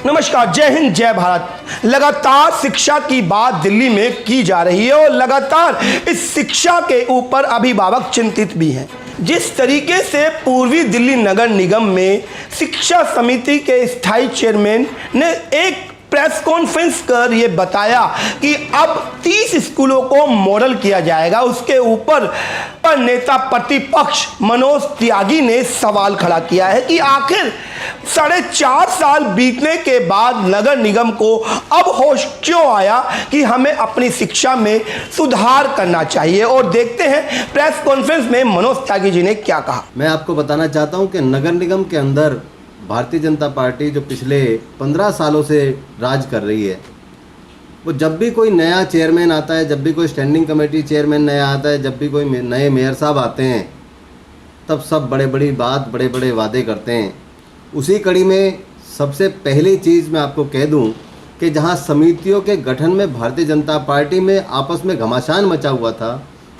नमस्कार, जय हिंद, जय भारत। लगातार शिक्षा की बात दिल्ली में की जा रही है और लगातार इस शिक्षा के ऊपर अभिभावक चिंतित भी हैं। जिस तरीके से पूर्वी दिल्ली नगर निगम में शिक्षा समिति के स्थायी चेयरमैन ने एक प्रेस कॉन्फ्रेंस कर ये बताया कि अब 30 स्कूलों को मॉडल किया जाएगा, उसके ऊपर नेता प्रतिपक्ष मनोज त्यागी ने सवाल खड़ा किया है कि आखिर 4.5 साल बीतने के बाद नगर निगम को अब होश क्यों आया कि हमें अपनी शिक्षा में सुधार करना चाहिए। और देखते हैं प्रेस कॉन्फ्रेंस में मनोज त्यागी जी ने क्या कहा। मैं आपको बताना चाहता हूं कि नगर निगम के अंदर भारतीय जनता पार्टी जो पिछले 15 सालों से राज कर रही है, वो जब भी कोई नया चेयरमैन आता है, जब भी कोई स्टैंडिंग कमेटी चेयरमैन नया आता है, जब भी कोई नए मेयर साहब आते हैं, तब सब बड़े बड़े वादे करते हैं। उसी कड़ी में सबसे पहली चीज़ मैं आपको कह दूं कि जहां समितियों के गठन में भारतीय जनता पार्टी में आपस में घमासान मचा हुआ था,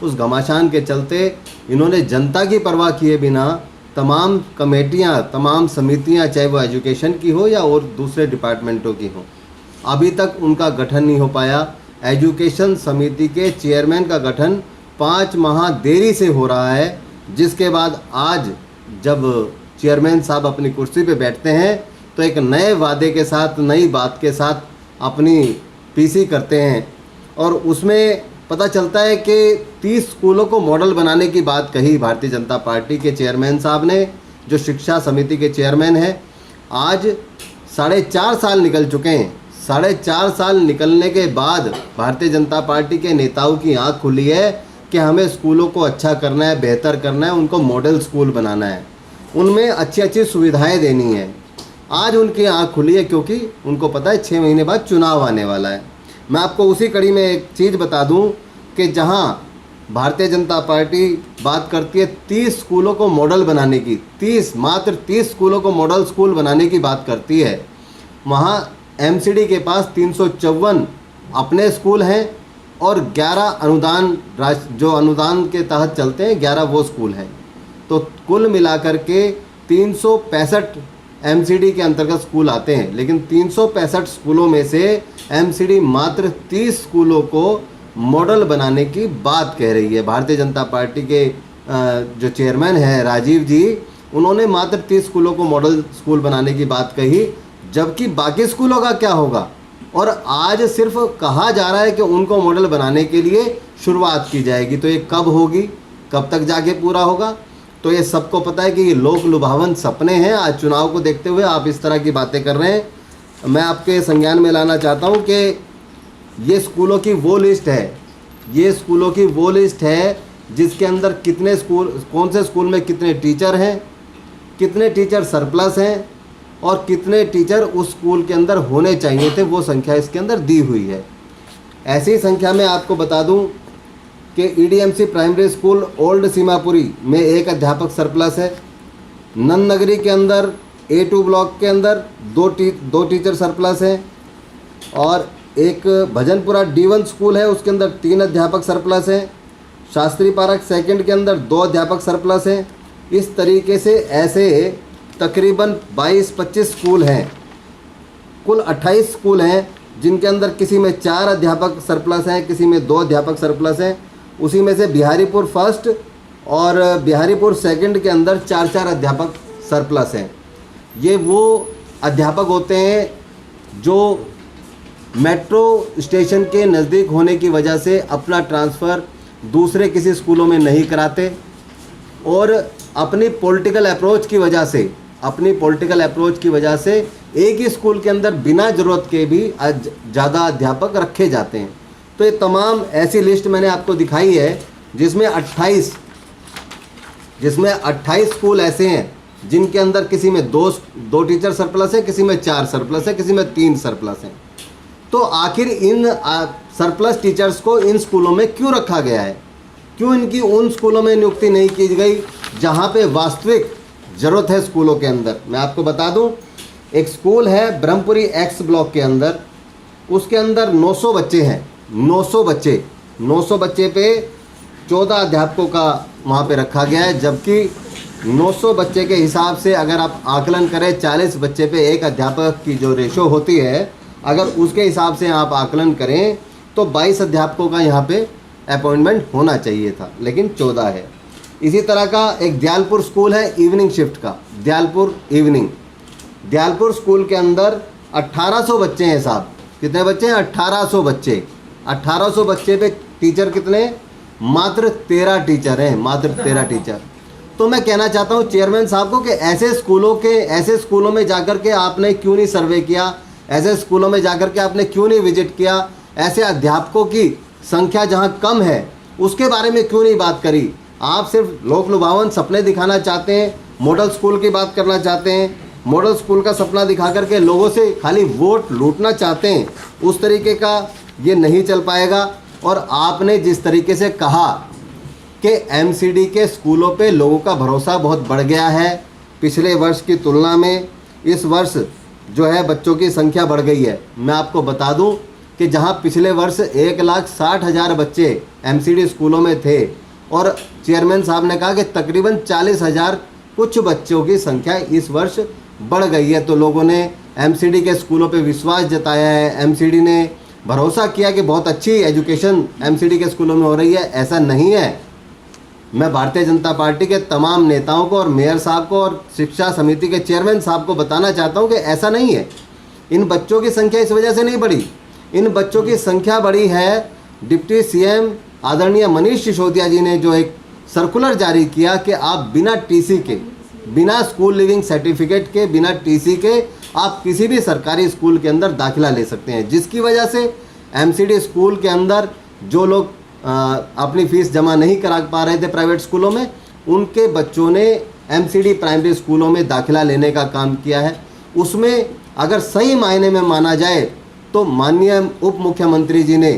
उस घमासान के चलते इन्होंने जनता की परवाह किए बिना तमाम कमेटियां, तमाम समितियां, चाहे वो एजुकेशन की हो या और दूसरे डिपार्टमेंटों की हो, अभी तक उनका गठन नहीं हो पाया। एजुकेशन समिति के चेयरमैन का गठन 5 माह देरी से हो रहा है, जिसके बाद आज जब चेयरमैन साहब अपनी कुर्सी पे बैठते हैं तो एक नए वादे के साथ, नई बात के साथ अपनी पीसी करते हैं और उसमें पता चलता है कि 30 स्कूलों को मॉडल बनाने की बात कही भारतीय जनता पार्टी के चेयरमैन साहब ने, जो शिक्षा समिति के चेयरमैन हैं। आज 4.5 साल निकल चुके हैं। 4.5 साल निकलने के बाद भारतीय जनता पार्टी के नेताओं की आंख खुली है कि हमें स्कूलों को अच्छा करना है, बेहतर करना है, उनको मॉडल स्कूल बनाना है, उनमें अच्छी अच्छी सुविधाएँ देनी है। आज उनकी आंख खुली है क्योंकि उनको पता है 6 महीने बाद चुनाव आने वाला है। मैं आपको उसी कड़ी में एक चीज़ बता दूं कि जहां भारतीय जनता पार्टी बात करती है 30 स्कूलों को मॉडल बनाने की, मात्र 30 स्कूलों को मॉडल स्कूल बनाने की बात करती है, वहां एमसीडी के पास 354 अपने स्कूल हैं और 11 अनुदान जो अनुदान के तहत चलते हैं, 11 वो स्कूल हैं। तो कुल मिलाकर के 365 एमसीडी के अंतर्गत स्कूल आते हैं, लेकिन 365 स्कूलों में से एमसीडी मात्र 30 स्कूलों को मॉडल बनाने की बात कह रही है। भारतीय जनता पार्टी के जो चेयरमैन हैं राजीव जी, उन्होंने मात्र 30 स्कूलों को मॉडल स्कूल बनाने की बात कही, जबकि बाकी स्कूलों का क्या होगा। और आज सिर्फ कहा जा रहा है कि उनको मॉडल बनाने के लिए शुरुआत की जाएगी, तो ये कब होगी, कब तक जाके पूरा होगा। तो ये सबको पता है कि ये लोक लुभावन सपने हैं। आज चुनाव को देखते हुए आप इस तरह की बातें कर रहे हैं। मैं आपके संज्ञान में लाना चाहता हूं कि ये स्कूलों की वो लिस्ट है, ये स्कूलों की वो लिस्ट है जिसके अंदर कितने स्कूल, कौन से स्कूल में कितने टीचर हैं, कितने टीचर सरप्लस हैं और कितने टीचर उस स्कूल के अंदर होने चाहिए थे, वो संख्या इसके अंदर दी हुई है। ऐसी संख्या में आपको बता दूं कि EDMC primary school old Seemapuri में 1 अध्यापक सरप्लस है। नंद नगरी के अंदर A2 ब्लॉक के अंदर 2 टीचर सरप्लस हैं और एक भजनपुरा D1 स्कूल है, उसके अंदर 3 अध्यापक सरप्लस हैं। शास्त्री पार्क सेकंड के अंदर 2 अध्यापक सरप्लस हैं। इस तरीके से ऐसे तकरीबन 22-25 स्कूल हैं। कुल 28 स्कूल हैं जिनके अंदर किसी में 4 अध्यापक सरप्लस हैं, किसी में 2 अध्यापक सरप्लस हैं। उसी में से बिहारीपुर फर्स्ट और बिहारीपुर सेकंड के अंदर 4-4 अध्यापक सरप्लस हैं। ये वो अध्यापक होते हैं जो मेट्रो स्टेशन के नज़दीक होने की वजह से अपना ट्रांसफ़र दूसरे किसी स्कूलों में नहीं कराते और अपनी पॉलिटिकल अप्रोच की वजह से एक ही स्कूल के अंदर बिना ज़रूरत के भी ज़्यादा अध्यापक रखे जाते हैं। तो ये तमाम ऐसी लिस्ट मैंने आपको दिखाई है जिसमें 28 स्कूल ऐसे हैं जिनके अंदर किसी में 2 टीचर सरप्लस है, किसी में 4 सरप्लस है, किसी में 3 सरप्लस है। तो आखिर इन सरप्लस टीचर्स को इन स्कूलों में क्यों रखा गया है? क्यों इनकी उन स्कूलों में नियुक्ति नहीं की गई जहाँ पे वास्तविक ज़रूरत है स्कूलों के अंदर? मैं आपको बता दूं, एक स्कूल है ब्रह्मपुरी X ब्लॉक के अंदर, उसके अंदर 900 बच्चे हैं। 900 बच्चे पे 14 अध्यापकों का वहाँ पे रखा गया है, जबकि 900 बच्चे के हिसाब से अगर आप आकलन करें 40 बच्चे पे एक अध्यापक की जो रेशो होती है, अगर उसके हिसाब से आप आकलन करें तो 22 अध्यापकों का यहाँ पे अपॉइंटमेंट होना चाहिए था, लेकिन 14 है। इसी तरह का एक दयालपुर स्कूल है इवनिंग शिफ्ट का, दयालपुर इवनिंग। दयालपुर स्कूल के अंदर 1800 बच्चे हैं साहब। कितने बच्चे हैं? 1800 बच्चे। 1800 बच्चे पे टीचर कितने? मात्र 13 टीचर हैं, मात्र 13 टीचर। तो मैं कहना चाहता हूँ चेयरमैन साहब को कि ऐसे स्कूलों में जाकर के आपने क्यों नहीं सर्वे किया, ऐसे स्कूलों में जाकर के आपने क्यों नहीं विजिट किया, ऐसे अध्यापकों की संख्या जहाँ कम है उसके बारे में क्यों नहीं बात करी। आप सिर्फ लोक लुभावन सपने दिखाना चाहते हैं, मॉडल स्कूल की बात करना चाहते हैं, मॉडल स्कूल का सपना दिखा करके लोगों से खाली वोट लूटना चाहते हैं। उस तरीके का ये नहीं चल पाएगा। और आपने जिस तरीके से कहा कि एमसीडी के स्कूलों पे लोगों का भरोसा बहुत बढ़ गया है, पिछले वर्ष की तुलना में इस वर्ष जो है बच्चों की संख्या बढ़ गई है। मैं आपको बता दूं कि जहां पिछले वर्ष 1,60,000 बच्चे एमसीडी स्कूलों में थे और चेयरमैन साहब ने कहा कि तकरीबन 40,000 कुछ बच्चों की संख्या इस वर्ष बढ़ गई है। तो लोगों ने एमसीडी के स्कूलों पे विश्वास जताया है, एमसीडी ने भरोसा किया कि बहुत अच्छी एजुकेशन एमसीडी के स्कूलों में हो रही है। ऐसा नहीं है। मैं भारतीय जनता पार्टी के तमाम नेताओं को और मेयर साहब को और शिक्षा समिति के चेयरमैन साहब को बताना चाहता हूं कि ऐसा नहीं है। इन बच्चों की संख्या इस वजह से नहीं बढ़ी, इन बच्चों की संख्या बढ़ी है डिप्टी सीएम आदरणीय मनीष सिसोदिया जी ने जो एक सर्कुलर जारी किया कि आप बिना टीसी के, बिना स्कूल लिविंग सर्टिफिकेट के, बिना टीसी के आप किसी भी सरकारी स्कूल के अंदर दाखिला ले सकते हैं, जिसकी वजह से एमसीडी स्कूल के अंदर जो लोग अपनी फ़ीस जमा नहीं करा पा रहे थे प्राइवेट स्कूलों में, उनके बच्चों ने एमसीडी प्राइमरी स्कूलों में दाखिला लेने का काम किया है। उसमें अगर सही मायने में माना जाए तो माननीय उप मुख्यमंत्री जी ने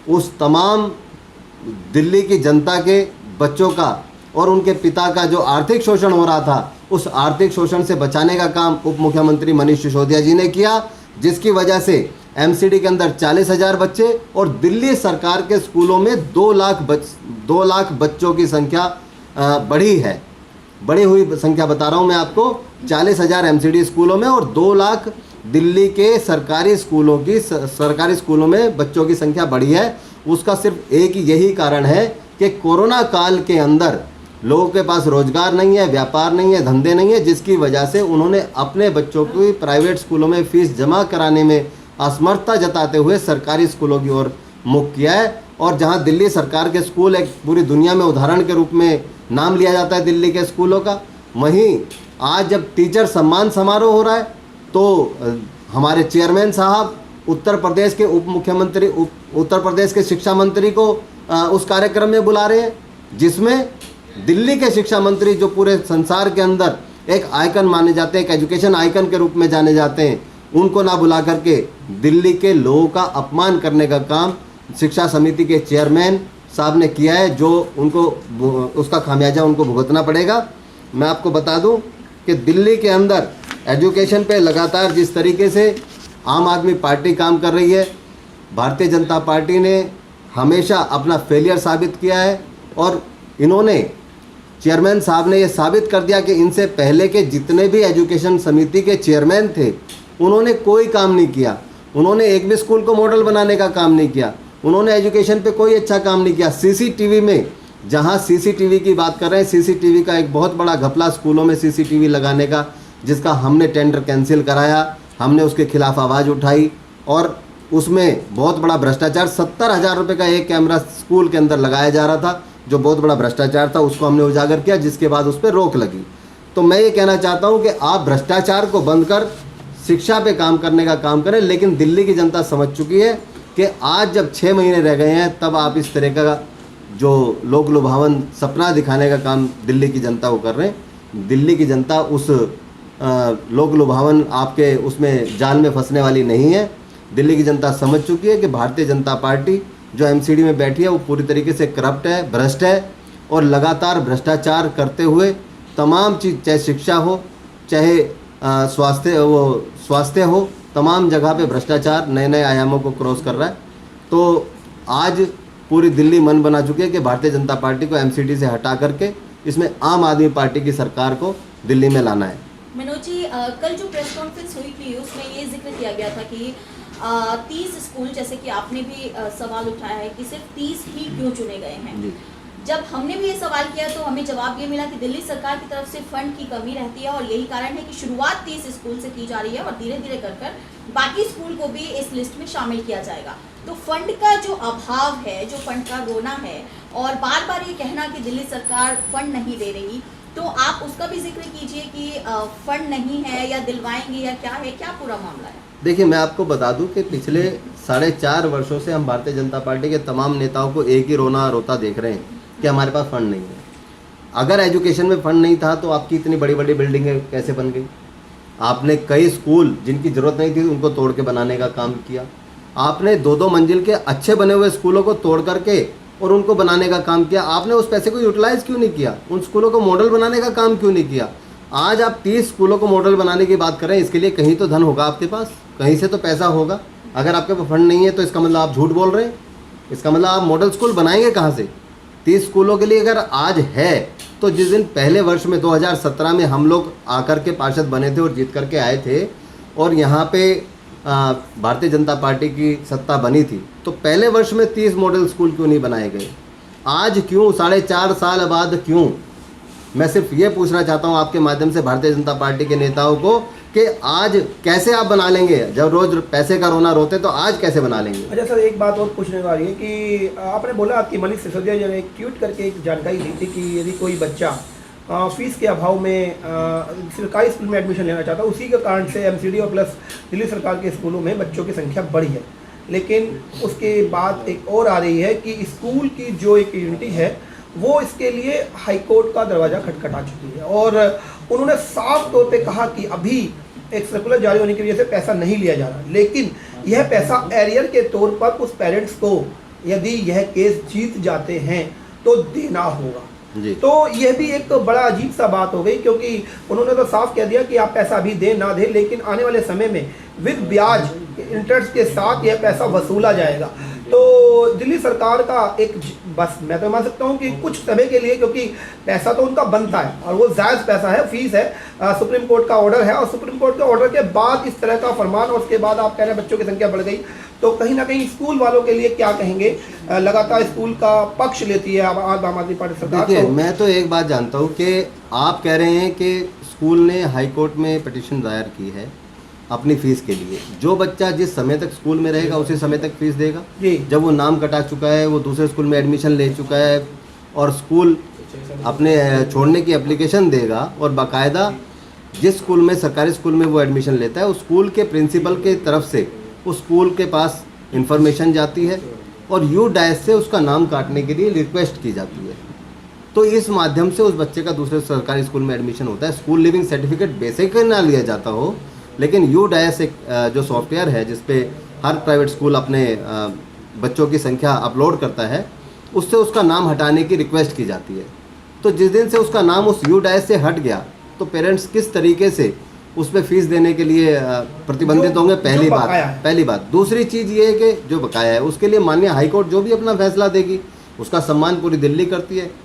उस तमाम दिल्ली की जनता के बच्चों का और उनके पिता का जो आर्थिक शोषण हो रहा था, उस आर्थिक शोषण से बचाने का काम उप मुख्यमंत्री मनीष सिसोदिया जी ने किया, जिसकी वजह से एमसीडी के अंदर 40,000 बच्चे और दिल्ली सरकार के स्कूलों में 2 लाख बच्चों की संख्या बढ़ी है। बढ़ी हुई संख्या बता रहा हूँ मैं आपको, 40,000 एमसीडी स्कूलों में और 2 लाख दिल्ली के सरकारी स्कूलों में बच्चों की संख्या बढ़ी है। उसका सिर्फ एक यही कारण है कि कोरोना काल के अंदर लोगों के पास रोजगार नहीं है, व्यापार नहीं है, धंधे नहीं है, जिसकी वजह से उन्होंने अपने बच्चों की प्राइवेट स्कूलों में फ़ीस जमा कराने में असमर्थता जताते हुए सरकारी स्कूलों की ओर मुख किया है। और जहां दिल्ली सरकार के स्कूल एक पूरी दुनिया में उदाहरण के रूप में नाम लिया जाता है दिल्ली के स्कूलों का, वहीं आज जब टीचर सम्मान समारोह हो रहा है तो हमारे चेयरमैन साहब उत्तर प्रदेश के उप मुख्यमंत्री, उत्तर प्रदेश के शिक्षा मंत्री को उस कार्यक्रम में बुला रहे हैं, जिसमें दिल्ली के शिक्षा मंत्री जो पूरे संसार के अंदर एक आइकन माने जाते हैं, एक एजुकेशन आइकन के रूप में जाने जाते हैं, उनको ना बुला करके दिल्ली के लोगों का अपमान करने का काम शिक्षा समिति के चेयरमैन साहब ने किया है, जो उनको उसका खामियाजा उनको भुगतना पड़ेगा। मैं आपको बता दूं कि दिल्ली के अंदर एजुकेशन पे लगातार जिस तरीके से आम आदमी पार्टी काम कर रही है, भारतीय जनता पार्टी ने हमेशा अपना फेलियर साबित किया है। और इन्होंने, चेयरमैन साहब ने ये साबित कर दिया कि इनसे पहले के जितने भी एजुकेशन समिति के चेयरमैन थे उन्होंने कोई काम नहीं किया। उन्होंने एक भी स्कूल को मॉडल बनाने का काम नहीं किया, उन्होंने एजुकेशन पे कोई अच्छा काम नहीं किया। सीसीटीवी में, जहां सीसीटीवी की बात कर रहे हैं, सीसीटीवी का एक बहुत बड़ा घपला स्कूलों में सीसीटीवी लगाने का, जिसका हमने टेंडर कैंसिल कराया, हमने उसके खिलाफ आवाज़ उठाई और उसमें बहुत बड़ा भ्रष्टाचार, 70,000 रुपये का एक कैमरा स्कूल के अंदर लगाया जा रहा था, जो बहुत बड़ा भ्रष्टाचार था, उसको हमने उजागर किया, जिसके बाद उस पर रोक लगी। तो मैं ये कहना चाहता हूँ कि आप भ्रष्टाचार को बंद कर शिक्षा पे काम करने का काम करें। लेकिन दिल्ली की जनता समझ चुकी है कि आज जब 6 महीने रह गए हैं, तब आप इस तरह का जो लोक लुभावन सपना दिखाने का काम दिल्ली की जनता को कर रहे हैं। दिल्ली की जनता उस लोक लुभावन आपके उसमें जाल में फंसने वाली नहीं है। दिल्ली की जनता समझ चुकी है कि भारतीय जनता पार्टी जो एमसीडी में बैठी है वो पूरी तरीके से करप्ट है, भ्रष्ट है और लगातार भ्रष्टाचार करते हुए तमाम चीज़, चाहे शिक्षा हो, चाहे स्वास्थ्य हो, तमाम जगह पे भ्रष्टाचार नए नए आयामों को क्रॉस कर रहा है। तो आज पूरी दिल्ली मन बना चुकी है कि भारतीय जनता पार्टी को एमसीडी से हटा करके इसमें आम आदमी पार्टी की सरकार को दिल्ली में लाना है। मनोज जी, कल जो प्रेस कॉन्फ्रेंस हुई थी उसमें ये जिक्र किया गया था कि 30 स्कूल, जैसे कि आपने भी सवाल उठाया है कि सिर्फ 30 ही क्यों चुने गए हैं। जी। जब हमने भी ये सवाल किया तो हमें जवाब ये मिला कि दिल्ली सरकार की तरफ से फंड की कमी रहती है और यही कारण है कि शुरुआत 30 स्कूल से की जा रही है और धीरे धीरे कर बाकी स्कूल को भी इस लिस्ट में शामिल किया जाएगा। तो फंड का जो अभाव है, जो फंड का रोना है और बार बार ये कहना कि दिल्ली सरकार फंड नहीं दे रही, तो आप उसका भी जिक्र कीजिए कि फंड नहीं है या दिलवाएंगे या क्या है, क्या पूरा मामला है। देखिए, मैं आपको बता दूं कि पिछले 4.5 वर्षों से हम भारतीय जनता पार्टी के तमाम नेताओं को एक ही रोता देख रहे हैं कि हमारे पास फंड नहीं है। अगर एजुकेशन में फंड नहीं था तो आपकी इतनी बड़ी बड़ी बिल्डिंगें कैसे बन गई? आपने कई स्कूल जिनकी ज़रूरत नहीं थी उनको तोड़ के बनाने का काम किया। आपने 2-2 मंजिल के अच्छे बने हुए स्कूलों को तोड़ करके और उनको बनाने का काम किया। आपने उस पैसे को यूटिलाइज़ क्यों नहीं किया? उन स्कूलों को मॉडल बनाने का काम क्यों नहीं किया? आज आप 30 स्कूलों को मॉडल बनाने की बात करें, इसके लिए कहीं तो धन होगा आपके पास, कहीं से तो पैसा होगा। अगर आपके पास फंड नहीं है तो इसका मतलब आप झूठ बोल रहे हैं। इसका मतलब आप मॉडल स्कूल बनाएंगे कहाँ से? 30 स्कूलों के लिए अगर आज है तो जिस दिन पहले वर्ष में 2017 में हम लोग आकर के पार्षद बने थे और जीत करके आए थे और यहाँ पे भारतीय जनता पार्टी की सत्ता बनी थी, तो पहले वर्ष में 30 मॉडल स्कूल क्यों नहीं बनाए गए? आज क्यों 4.5 साल बाद क्यों? मैं सिर्फ ये पूछना चाहता हूँ आपके माध्यम से भारतीय जनता पार्टी के नेताओं को कि आज कैसे आप बना लेंगे? जब रोज पैसे का रोना रोते तो आज कैसे बना लेंगे? अच्छा सर, एक बात और पूछने वाली है कि आपने बोला कि मनीष सिसोदिया जी ने एक ट्वीट करके एक जानकारी दी थी कि यदि कोई बच्चा फीस के अभाव में सरकारी स्कूल में एडमिशन लेना चाहता है, उसी के कारण से एमसीडी और प्लस दिल्ली सरकार के स्कूलों में बच्चों की संख्या बढ़ी है। लेकिन उसके बाद एक और आ रही है कि स्कूल की जो एक यूनिटी है वो इसके लिए हाईकोर्ट का दरवाज़ा खटखटा चुकी है और उन्होंने साफ तौर पे कहा कि अभी एक सर्कुलर जारी होने की वजह से पैसा नहीं लिया जा रहा, लेकिन यह पैसा एरियर के तौर पर उस पेरेंट्स को यदि यह केस जीत जाते हैं तो देना होगा। जी। तो यह भी एक बड़ा अजीब सा बात हो गई, क्योंकि उन्होंने तो साफ कह दिया कि आप पैसा अभी दें ना दें, लेकिन आने वाले समय में विद ब्याज इंटरेस्ट के साथ यह पैसा वसूला जाएगा। तो दिल्ली सरकार का एक बस मैं तो मान सकता हूँ कि कुछ समय के लिए, क्योंकि पैसा तो उनका बनता है और वो जायज़ पैसा है, फीस है, सुप्रीम कोर्ट का ऑर्डर है और सुप्रीम कोर्ट के ऑर्डर के बाद इस तरह का फरमान और उसके बाद आप कह रहे हैं बच्चों की संख्या बढ़ गई, तो कहीं ना कहीं स्कूल वालों के लिए क्या कहेंगे? लगातार स्कूल का पक्ष लेती है आम आदमी पार्टी सरकार। देखिए, मैं तो एक बात जानता हूँ कि आप कह रहे हैं कि स्कूल ने हाई कोर्ट में पिटीशन दायर की है अपनी फ़ीस के लिए। जो बच्चा जिस समय तक स्कूल में रहेगा उसी समय तक फीस देगा। जी। जब वो नाम कटा चुका है, वो दूसरे स्कूल में एडमिशन ले चुका है और स्कूल अपने छोड़ने की एप्लीकेशन देगा और बाकायदा जिस स्कूल में, सरकारी स्कूल में वो एडमिशन लेता है, उस स्कूल के प्रिंसिपल के तरफ से उस स्कूल के पास इंफॉर्मेशन जाती है और यू डायस से उसका नाम काटने के लिए रिक्वेस्ट की जाती है। तो इस माध्यम से उस बच्चे का दूसरे सरकारी स्कूल में एडमिशन होता है। स्कूल लिविंग सर्टिफिकेट बेसिक ना लिया जाता हो, लेकिन यू डायस एक जो सॉफ्टवेयर है जिस पे हर प्राइवेट स्कूल अपने बच्चों की संख्या अपलोड करता है, उससे उसका नाम हटाने की रिक्वेस्ट की जाती है। तो जिस दिन से उसका नाम उस यू डायस से हट गया तो पेरेंट्स किस तरीके से उस पर फीस देने के लिए प्रतिबंधित होंगे? पहली बात। दूसरी चीज़ ये है कि जो बकाया है उसके लिए माननीय हाईकोर्ट जो भी अपना फैसला देगी उसका सम्मान पूरी दिल्ली करती है।